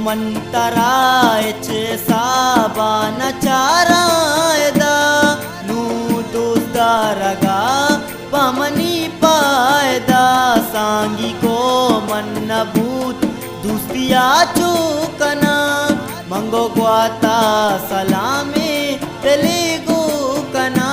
मंतरायचे साबान चारायदा नू दोस्तारगा पमनी पायदा सांगी को मन भूत दुस्तिया चूकना मंगो ग्वाता सलामे दलेगो कना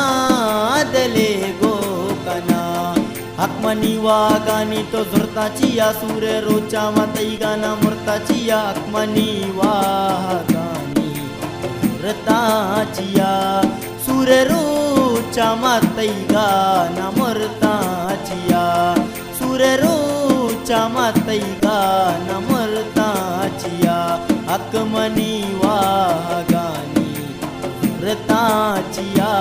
हकमनी वागानी तो झुरताचिया सूर्य रोचा मतई गाना मुरताचिया हकमनी वागानी मुरताचिया सूर्य रोचा मतई गाना मुरताचिया सूर्य रोचा मतई गाना मुरताचिया हकमनी वागानी मुरताचिया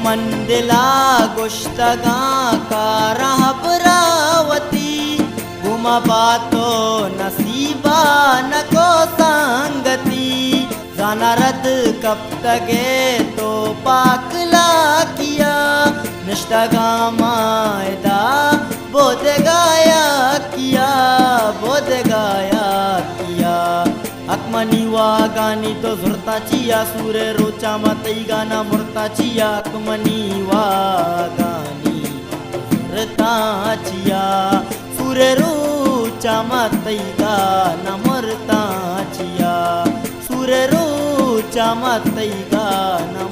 मंदिला गुश्तगा कारहबरावती गुमा बातो नसीबा नको संगती जाना रद कब तगे तो पाकला किया निष्ठगा मायदा बोध गाया किया अकमनी वागानी तो झुरताचिया सूर्य रोचा मतई गाना मुरताचिया अकमनी वागानी मुरताचिया सूर्य रोचा मतई गाना मुरताचिया सूर्य रोचा मतई गाना